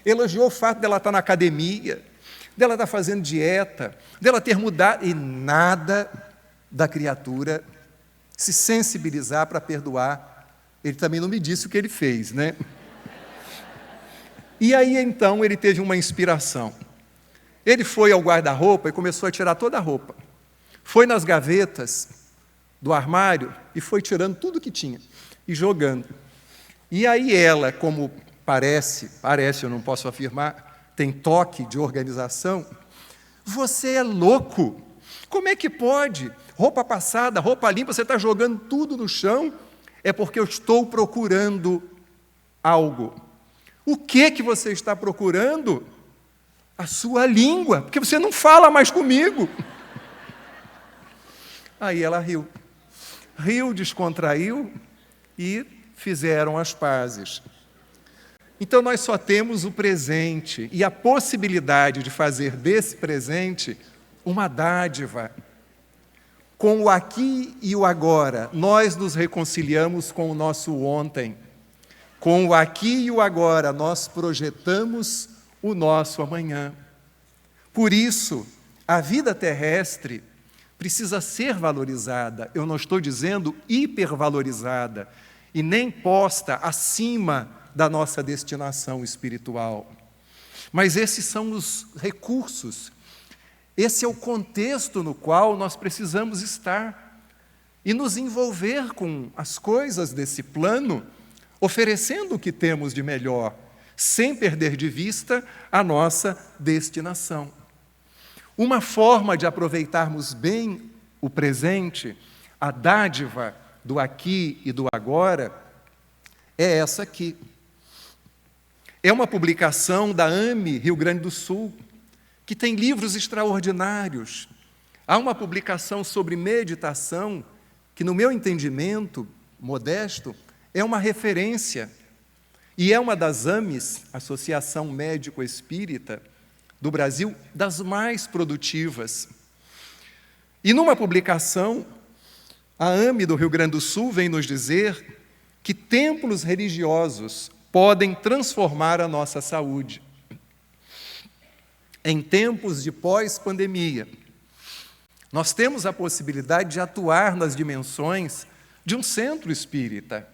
o fato dela estar na academia, dela estar fazendo dieta, dela ter mudado, e nada da criatura se sensibilizar para perdoar. Ele também não me disse o que ele fez, né? E aí, então, ele teve uma inspiração. Ele foi ao guarda-roupa e começou a tirar toda a roupa. Foi nas gavetas do armário e foi tirando tudo que tinha e jogando. E aí ela, como parece, eu não posso afirmar, tem toque de organização. Você é louco! Como é que pode? Roupa passada, roupa limpa, você está jogando tudo no chão? É porque eu estou procurando algo. O que você está procurando? A sua língua, porque você não fala mais comigo. Aí ela riu. Riu, descontraiu e fizeram as pazes. Então nós só temos o presente e a possibilidade de fazer desse presente uma dádiva. Com o aqui e o agora, nós nos reconciliamos com o nosso ontem. Com o aqui e o agora, nós projetamos o nosso amanhã. Por isso, a vida terrestre precisa ser valorizada. Eu não estou dizendo hipervalorizada e nem posta acima da nossa destinação espiritual. Mas esses são os recursos. Esse é o contexto no qual nós precisamos estar e nos envolver com as coisas desse plano, oferecendo o que temos de melhor, sem perder de vista a nossa destinação. Uma forma de aproveitarmos bem o presente, a dádiva do aqui e do agora, é essa aqui. É uma publicação da AME Rio Grande do Sul, que tem livros extraordinários. Há uma publicação sobre meditação, que, no meu entendimento modesto, é uma referência. E é uma das AMEs, Associação Médico Espírita, do Brasil, das mais produtivas. E numa publicação, a AME do Rio Grande do Sul vem nos dizer que templos religiosos podem transformar a nossa saúde. Em tempos de pós-pandemia, nós temos a possibilidade de atuar nas dimensões de um centro espírita,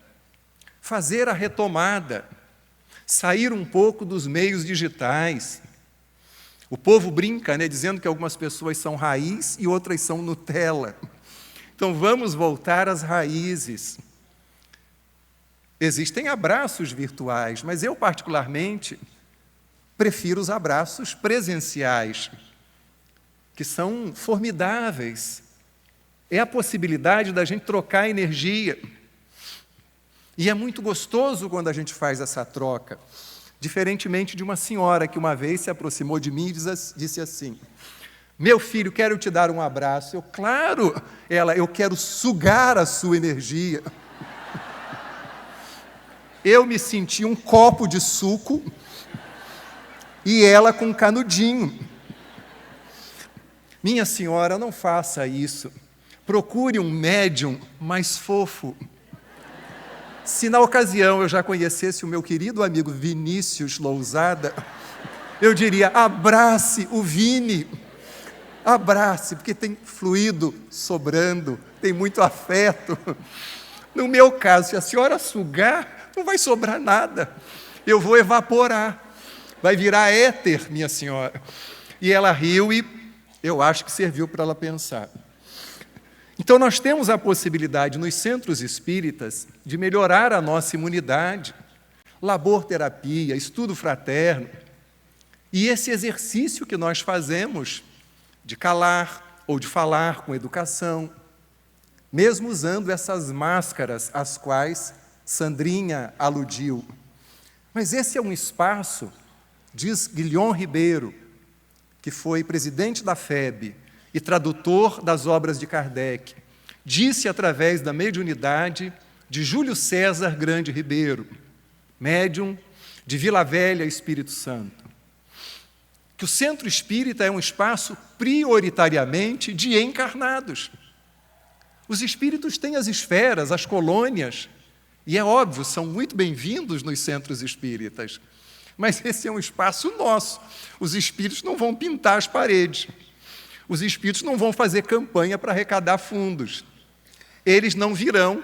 fazer a retomada, sair um pouco dos meios digitais. O povo brinca, dizendo que algumas pessoas são raiz e outras são Nutella. Então vamos voltar às raízes. Existem abraços virtuais, mas eu particularmente prefiro os abraços presenciais, que são formidáveis. É a possibilidade da gente trocar energia. E é muito gostoso quando a gente faz essa troca. Diferentemente de uma senhora que uma vez se aproximou de mim e disse assim: meu filho, quero te dar um abraço. Eu, claro, eu quero sugar a sua energia. Eu me senti um copo de suco e ela com um canudinho. Minha senhora, não faça isso. Procure um médium mais fofo. Se na ocasião eu já conhecesse o meu querido amigo Vinícius Lousada, eu diria: abrace o Vini. Abrace, porque tem fluido sobrando, tem muito afeto. No meu caso, se a senhora sugar, não vai sobrar nada. Eu vou evaporar. Vai virar éter, minha senhora. E ela riu e eu acho que serviu para ela pensar. Então, nós temos a possibilidade, nos centros espíritas, de melhorar a nossa imunidade, labor-terapia, estudo fraterno. E esse exercício que nós fazemos de calar ou de falar com educação, mesmo usando essas máscaras às quais Sandrinha aludiu. Mas esse é um espaço, diz Guilhom Ribeiro, que foi presidente da FEB e tradutor das obras de Kardec, disse através da mediunidade de Júlio César Grande Ribeiro, médium de Vila Velha, Espírito Santo, que o centro espírita é um espaço prioritariamente de encarnados. Os espíritos têm as esferas, as colônias, e é óbvio, são muito bem-vindos nos centros espíritas. Mas esse é um espaço nosso. Os espíritos não vão pintar as paredes. Os espíritos não vão fazer campanha para arrecadar fundos. Eles não virão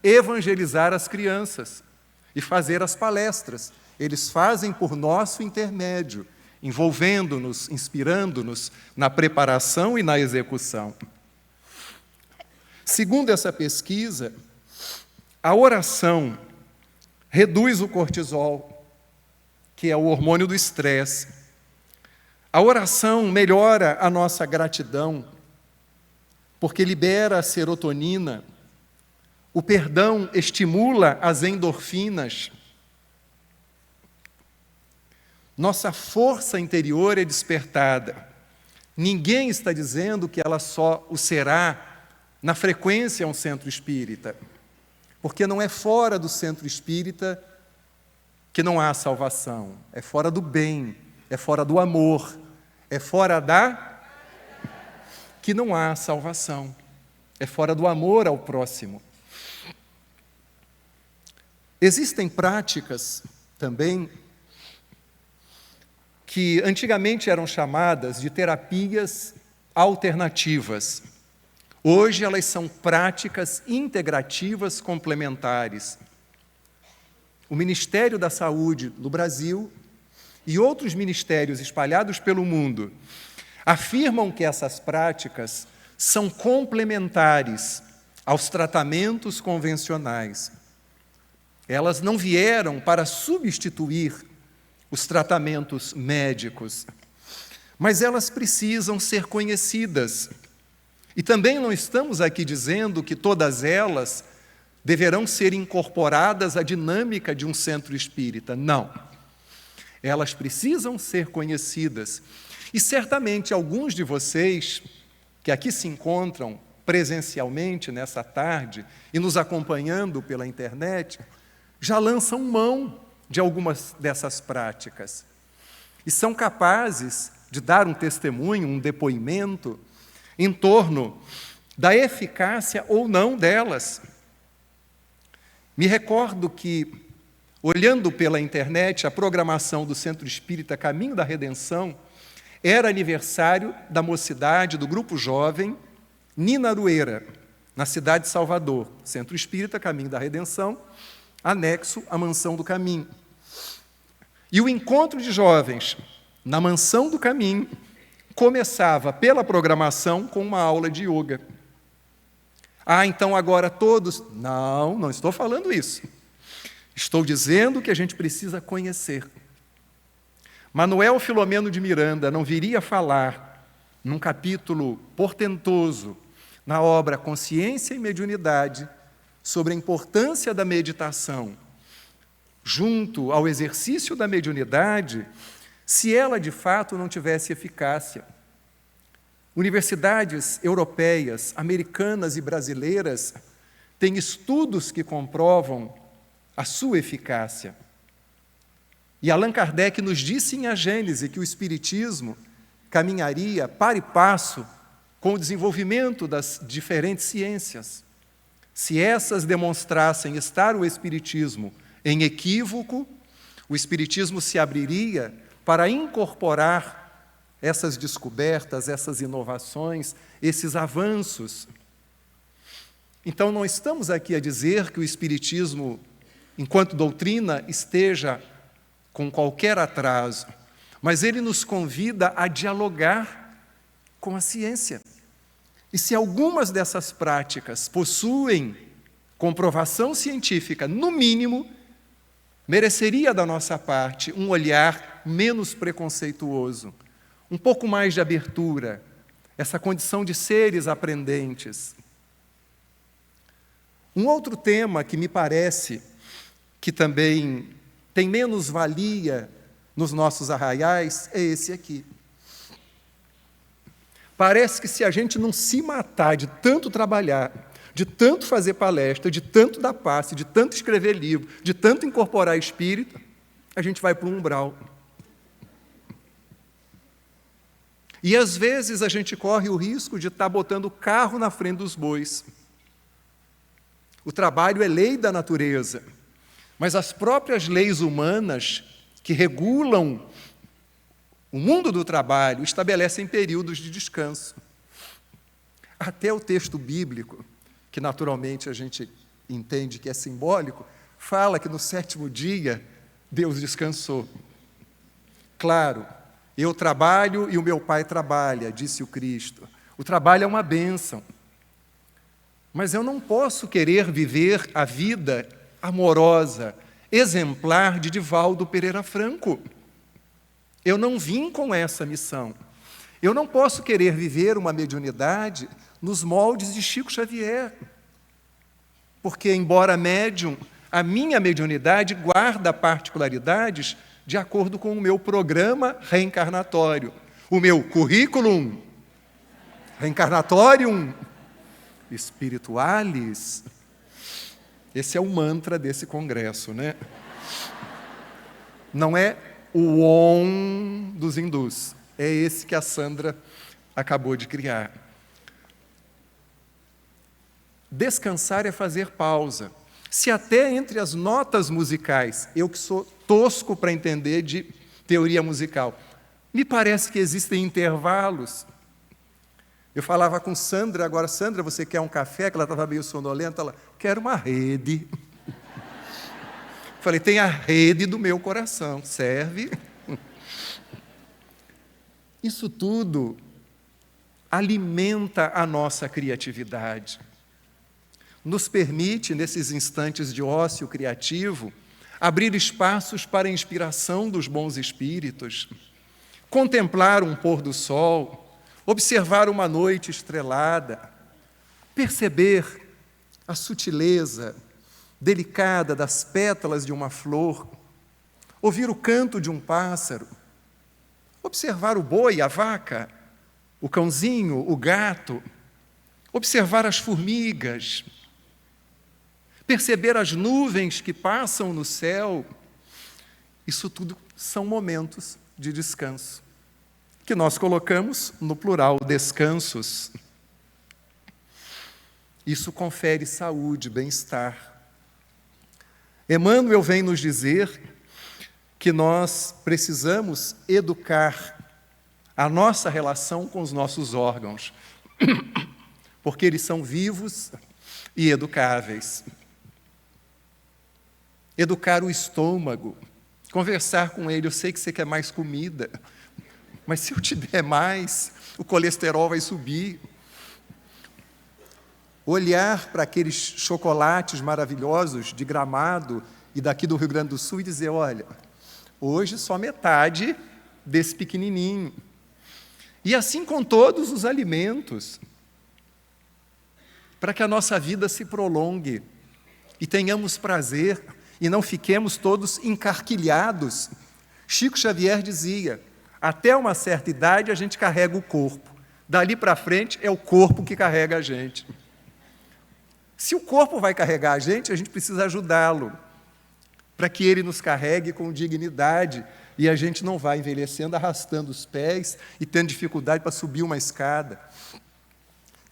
evangelizar as crianças e fazer as palestras. Eles fazem por nosso intermédio, envolvendo-nos, inspirando-nos na preparação e na execução. Segundo essa pesquisa, a oração reduz o cortisol, que é o hormônio do estresse. A oração melhora a nossa gratidão, porque libera a serotonina. O perdão estimula as endorfinas. Nossa força interior é despertada. Ninguém está dizendo que ela só o será na frequência a um centro espírita, porque não é fora do centro espírita que não há salvação. É fora do bem, é fora do amor, é fora que não há salvação. É fora do amor ao próximo. Existem práticas também que antigamente eram chamadas de terapias alternativas. Hoje elas são práticas integrativas complementares. O Ministério da Saúde do Brasil e outros ministérios espalhados pelo mundo afirmam que essas práticas são complementares aos tratamentos convencionais. Elas não vieram para substituir os tratamentos médicos, mas elas precisam ser conhecidas. E também não estamos aqui dizendo que todas elas deverão ser incorporadas à dinâmica de um centro espírita. Não. Elas precisam ser conhecidas. E certamente alguns de vocês que aqui se encontram presencialmente nessa tarde e nos acompanhando pela internet, já lançam mão de algumas dessas práticas e são capazes de dar um testemunho, um depoimento em torno da eficácia ou não delas. Me recordo que, olhando pela internet a programação do Centro Espírita Caminho da Redenção, era aniversário da mocidade do grupo jovem Nina Arueira, na cidade de Salvador, Centro Espírita Caminho da Redenção, anexo à Mansão do Caminho. E o encontro de jovens na Mansão do Caminho começava pela programação com uma aula de yoga. Então agora todos... Não estou falando isso. Estou dizendo que a gente precisa conhecer. Manuel Filomeno de Miranda não viria falar, num capítulo portentoso, na obra Consciência e Mediunidade, sobre a importância da meditação, junto ao exercício da mediunidade, se ela de fato não tivesse eficácia. Universidades europeias, americanas e brasileiras têm estudos que comprovam a sua eficácia. E Allan Kardec nos disse em A Gênese que o Espiritismo caminharia par e passo com o desenvolvimento das diferentes ciências. Se essas demonstrassem estar o Espiritismo em equívoco, o Espiritismo se abriria para incorporar essas descobertas, essas inovações, esses avanços. Então, não estamos aqui a dizer que o Espiritismo, enquanto doutrina, esteja com qualquer atraso, mas ele nos convida a dialogar com a ciência. E se algumas dessas práticas possuem comprovação científica, no mínimo, mereceria da nossa parte um olhar menos preconceituoso, um pouco mais de abertura, essa condição de seres aprendentes. Um outro tema que me parece que também tem menos valia nos nossos arraiais é esse aqui. Parece que se a gente não se matar de tanto trabalhar, de tanto fazer palestra, de tanto dar passe, de tanto escrever livro, de tanto incorporar espírito, a gente vai para um umbral. E, às vezes, a gente corre o risco de estar botando o carro na frente dos bois. O trabalho é lei da natureza, mas as próprias leis humanas que regulam o mundo do trabalho estabelecem períodos de descanso. Até o texto bíblico, que naturalmente a gente entende que é simbólico, fala que no 7º dia Deus descansou. Claro, eu trabalho e o meu Pai trabalha, disse o Cristo. O trabalho é uma bênção. Mas eu não posso querer viver a vida amorosa, exemplar de Divaldo Pereira Franco. Eu não vim com essa missão. Eu não posso querer viver uma mediunidade nos moldes de Chico Xavier. Porque, embora médium, a minha mediunidade guarda particularidades de acordo com o meu programa reencarnatório, o meu currículum reencarnatorium spiritualis. Esse é o mantra desse congresso, né? Não é o OM dos hindus. É esse que a Sandra acabou de criar. Descansar é fazer pausa. Se até entre as notas musicais, eu que sou tosco para entender de teoria musical, me parece que existem intervalos. Eu falava com Sandra, agora, Sandra, você quer um café? Que ela estava meio sonolenta, ela, quero uma rede. Falei, tem a rede do meu coração, serve? Isso tudo alimenta a nossa criatividade. Nos permite, nesses instantes de ócio criativo, abrir espaços para a inspiração dos bons espíritos, contemplar um pôr do sol, observar uma noite estrelada, perceber a sutileza delicada das pétalas de uma flor, ouvir o canto de um pássaro, observar o boi, a vaca, o cãozinho, o gato, observar as formigas, perceber as nuvens que passam no céu. Isso tudo são momentos de descanso, que nós colocamos no plural, descansos. Isso confere saúde, bem-estar. Emmanuel vem nos dizer que nós precisamos educar a nossa relação com os nossos órgãos, porque eles são vivos e educáveis. Educar o estômago, conversar com ele, eu sei que você quer mais comida, mas se eu te der mais, o colesterol vai subir. Olhar para aqueles chocolates maravilhosos de Gramado e daqui do Rio Grande do Sul e dizer, olha, hoje só metade desse pequenininho. E assim com todos os alimentos, para que a nossa vida se prolongue e tenhamos prazer e não fiquemos todos encarquilhados. Chico Xavier dizia, até uma certa idade a gente carrega o corpo, dali para frente é o corpo que carrega a gente. Se o corpo vai carregar a gente precisa ajudá-lo, para que ele nos carregue com dignidade e a gente não vá envelhecendo, arrastando os pés e tendo dificuldade para subir uma escada.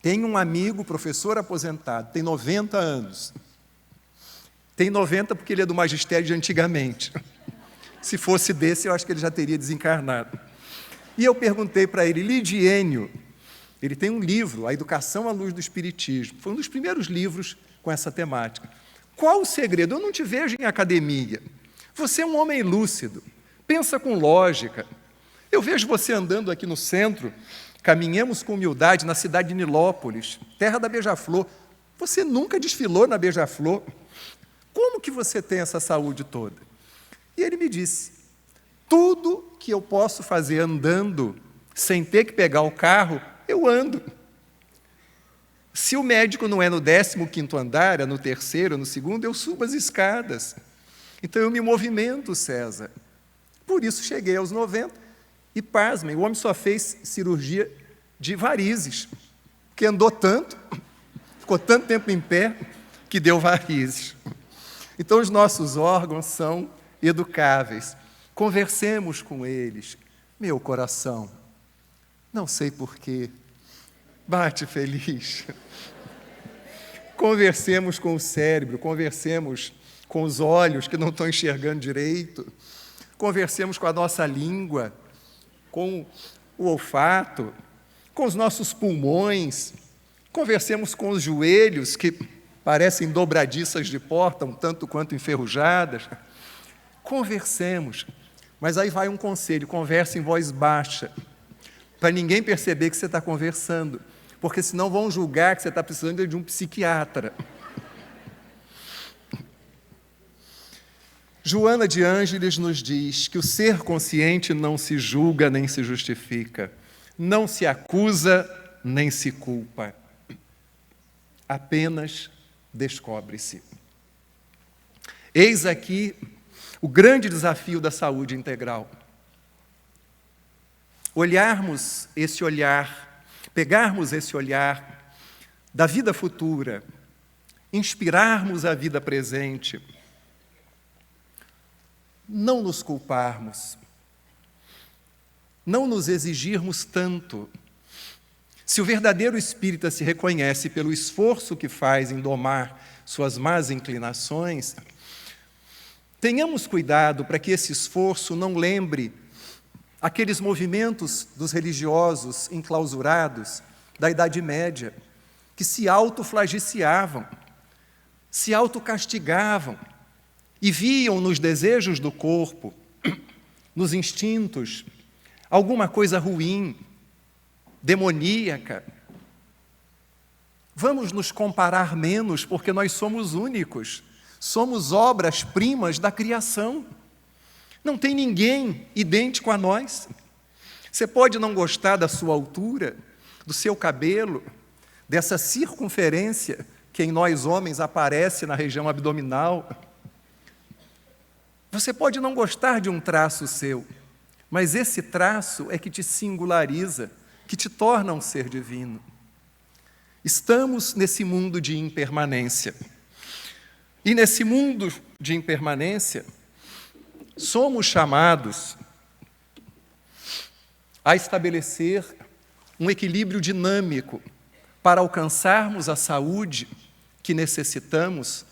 Tem um amigo, professor aposentado, tem 90 anos. Tem 90 porque ele é do magistério de antigamente. Se fosse desse, eu acho que ele já teria desencarnado. E eu perguntei para ele, Lidiênio, ele tem um livro, A Educação à Luz do Espiritismo, foi um dos primeiros livros com essa temática. Qual o segredo? Eu não te vejo em academia. Você é um homem lúcido, pensa com lógica. Eu vejo você andando aqui no centro, caminhamos com humildade na cidade de Nilópolis, terra da Beija-Flor. Você nunca desfilou na Beija-Flor. Como que você tem essa saúde toda? E ele me disse, tudo que eu posso fazer andando, sem ter que pegar o carro, eu ando. Se o médico não é no 15º andar, é no 3º, no 2º, eu subo as escadas. Então eu me movimento, César. Por isso cheguei aos 90 e, pasmem, o homem só fez cirurgia de varizes, porque andou tanto, ficou tanto tempo em pé, que deu varizes. Então os nossos órgãos são educáveis. Conversemos com eles. Meu coração, não sei porquê, bate feliz. Conversemos com o cérebro, conversemos com os olhos que não estão enxergando direito, conversemos com a nossa língua, com o olfato, com os nossos pulmões, conversemos com os joelhos que parecem dobradiças de porta, um tanto quanto enferrujadas. Conversemos. Mas aí vai um conselho, converse em voz baixa, para ninguém perceber que você está conversando, porque senão vão julgar que você está precisando de um psiquiatra. Joana de Ângeles nos diz que o ser consciente não se julga nem se justifica, não se acusa nem se culpa, apenas descobre-se. Eis aqui o grande desafio da saúde integral. Olharmos esse olhar, pegarmos esse olhar da vida futura, inspirarmos a vida presente, não nos culparmos, não nos exigirmos tanto. Se o verdadeiro espírita se reconhece pelo esforço que faz em domar suas más inclinações, tenhamos cuidado para que esse esforço não lembre aqueles movimentos dos religiosos enclausurados da Idade Média, que se autoflagiciavam, se autocastigavam e viam nos desejos do corpo, nos instintos, alguma coisa ruim, demoníaca. Vamos nos comparar menos, porque nós somos únicos, somos obras-primas da criação. Não tem ninguém idêntico a nós. Você pode não gostar da sua altura, do seu cabelo, dessa circunferência que em nós homens aparece na região abdominal. Você pode não gostar de um traço seu, mas esse traço é que te singulariza, que te torna um ser divino. Estamos nesse mundo de impermanência. E nesse mundo de impermanência, somos chamados a estabelecer um equilíbrio dinâmico para alcançarmos a saúde que necessitamos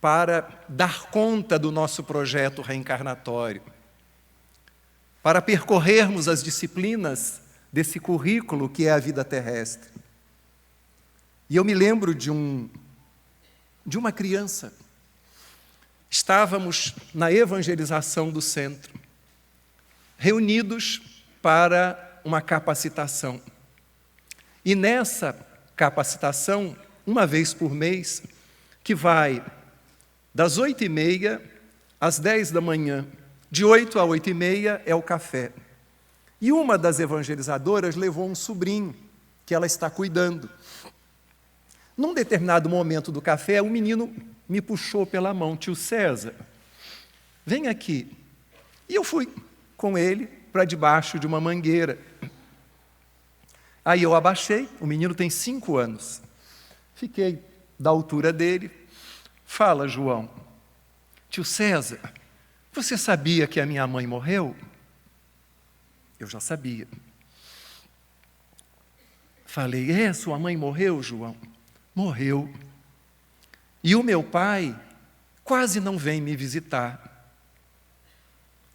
para dar conta do nosso projeto reencarnatório, para percorrermos as disciplinas desse currículo que é a vida terrestre. E eu me lembro de uma criança. Estávamos na evangelização do centro, reunidos para uma capacitação. E nessa capacitação, uma vez por mês, que vai das 8h30 às 10 da manhã, de 8 a 8h30 é o café. E uma das evangelizadoras levou um sobrinho, que ela está cuidando. Num determinado momento do café, o menino me puxou pela mão: tio César, vem aqui. E eu fui com ele para debaixo de uma mangueira. Aí eu abaixei, o menino tem 5 anos. Fiquei da altura dele. Fala, João. Tio César, você sabia que a minha mãe morreu? Eu já sabia. Falei: sua mãe morreu, João? Morreu. E o meu pai quase não vem me visitar.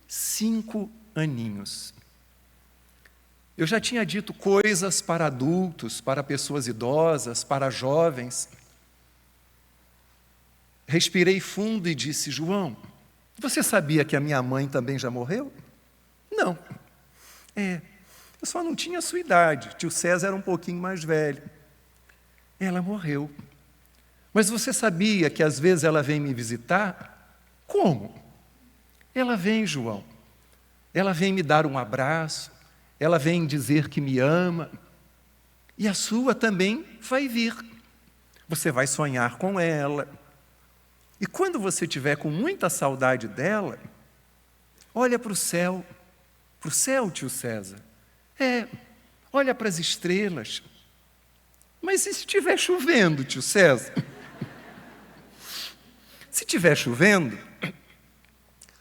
5 aninhos. Eu já tinha dito coisas para adultos, para pessoas idosas, para jovens. Respirei fundo e disse: João, você sabia que a minha mãe também já morreu? Não. Eu só não tinha a sua idade. Tio César era um pouquinho mais velho. Ela morreu. Mas você sabia que às vezes ela vem me visitar? Como? Ela vem, João. Ela vem me dar um abraço, ela vem dizer que me ama. E a sua também vai vir. Você vai sonhar com ela. E quando você estiver com muita saudade dela, olha para o céu. Para o céu, tio César. Olha para as estrelas. Mas e se estiver chovendo, tio César? Se estiver chovendo,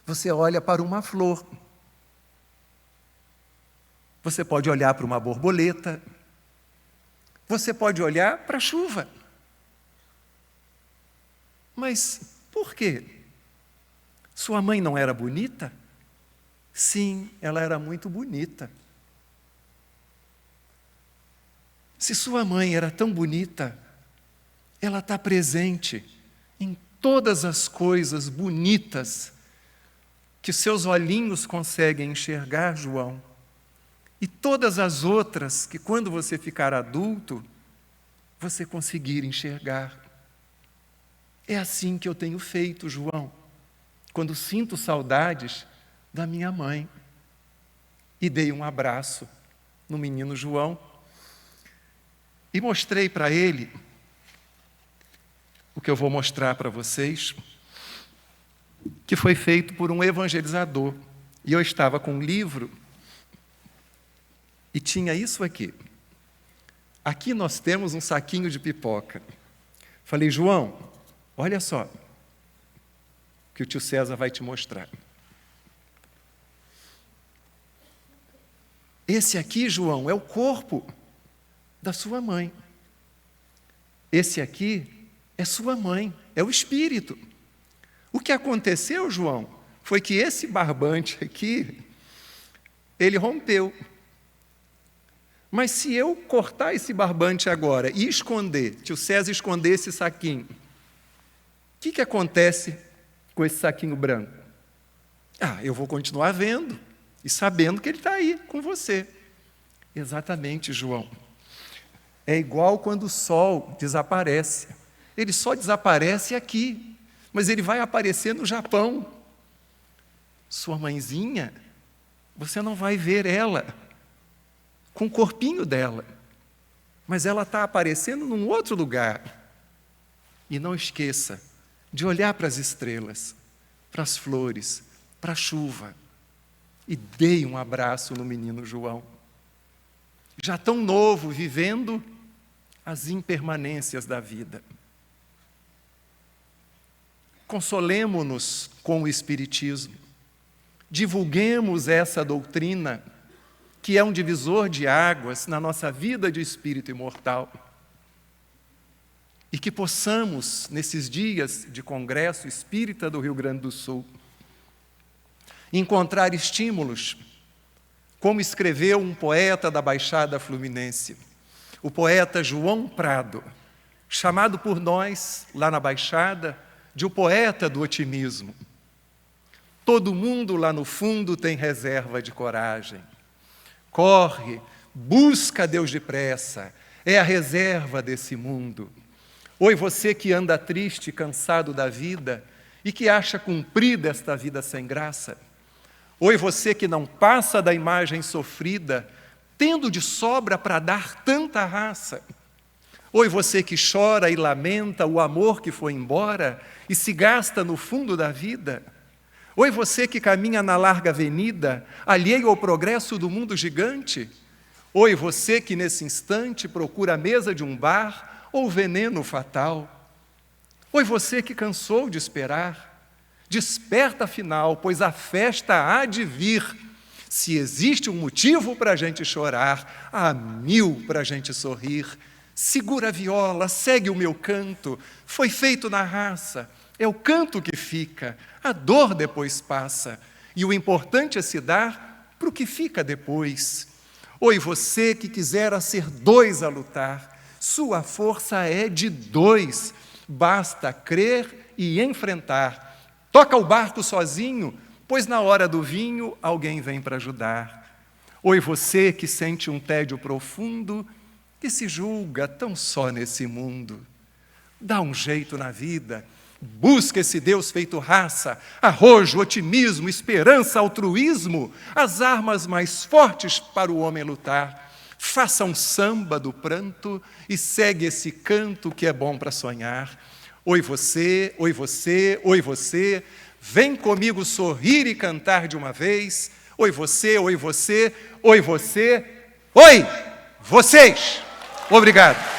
você olha para uma flor. Você pode olhar para uma borboleta. Você pode olhar para a chuva. Mas por quê? Sua mãe não era bonita? Sim, ela era muito bonita. Se sua mãe era tão bonita, ela está presente em todas as coisas bonitas que seus olhinhos conseguem enxergar, João, e todas as outras que, quando você ficar adulto, você conseguir enxergar. É assim que eu tenho feito, João, quando sinto saudades da minha mãe. E dei um abraço no menino João e mostrei para ele o que eu vou mostrar para vocês, que foi feito por um evangelizador. E eu estava com um livro e tinha isso aqui. Aqui nós temos um saquinho de pipoca. Falei: João, olha só o que o tio César vai te mostrar. Esse aqui, João, é o corpo da sua mãe. Esse aqui é sua mãe, é o espírito. O que aconteceu, João, foi que esse barbante aqui, ele rompeu. Mas se eu cortar esse barbante agora e esconder, tio César esconder esse saquinho, o que acontece com esse saquinho branco? Eu vou continuar vendo e sabendo que ele está aí com você. Exatamente, João. É igual quando o sol desaparece. Ele só desaparece aqui, mas ele vai aparecer no Japão. Sua mãezinha, você não vai ver ela com o corpinho dela, mas ela está aparecendo num outro lugar. E não esqueça de olhar para as estrelas, para as flores, para a chuva, e dê um abraço no menino João, já tão novo, vivendo as impermanências da vida. Consolemo-nos com o Espiritismo, divulguemos essa doutrina, que é um divisor de águas na nossa vida de espírito imortal, e que possamos, nesses dias de Congresso Espírita do Rio Grande do Sul, encontrar estímulos, como escreveu um poeta da Baixada Fluminense, o poeta João Prado, chamado por nós, lá na Baixada, de o poeta do otimismo. Todo mundo lá no fundo tem reserva de coragem. Corre, busca Deus depressa, é a reserva desse mundo. Oi, você que anda triste, cansado da vida e que acha cumprida esta vida sem graça. Oi, você que não passa da imagem sofrida, tendo de sobra para dar tanta raça. Oi, você que chora e lamenta o amor que foi embora e se gasta no fundo da vida. Oi, você que caminha na larga avenida, alheio ao progresso do mundo gigante. Oi, você que nesse instante procura a mesa de um bar ou veneno fatal. Oi, você que cansou de esperar. Desperta afinal, pois a festa há de vir. Se existe um motivo para a gente chorar, há 1000 para a gente sorrir. Segura a viola, segue o meu canto, foi feito na raça, é o canto que fica, a dor depois passa, e o importante é se dar para o que fica depois. Oi, você que quisera ser 2 a lutar, sua força é de 2, basta crer e enfrentar. Toca o barco sozinho, pois na hora do vinho alguém vem para ajudar. Oi, você que sente um tédio profundo, que se julga tão só nesse mundo. Dá um jeito na vida, busca esse Deus feito raça, arrojo, otimismo, esperança, altruísmo, as armas mais fortes para o homem lutar. Faça um samba do pranto e segue esse canto que é bom para sonhar. Oi você, oi você, oi você, vem comigo sorrir e cantar de uma vez. Oi você, oi você, oi você, oi vocês. Obrigado.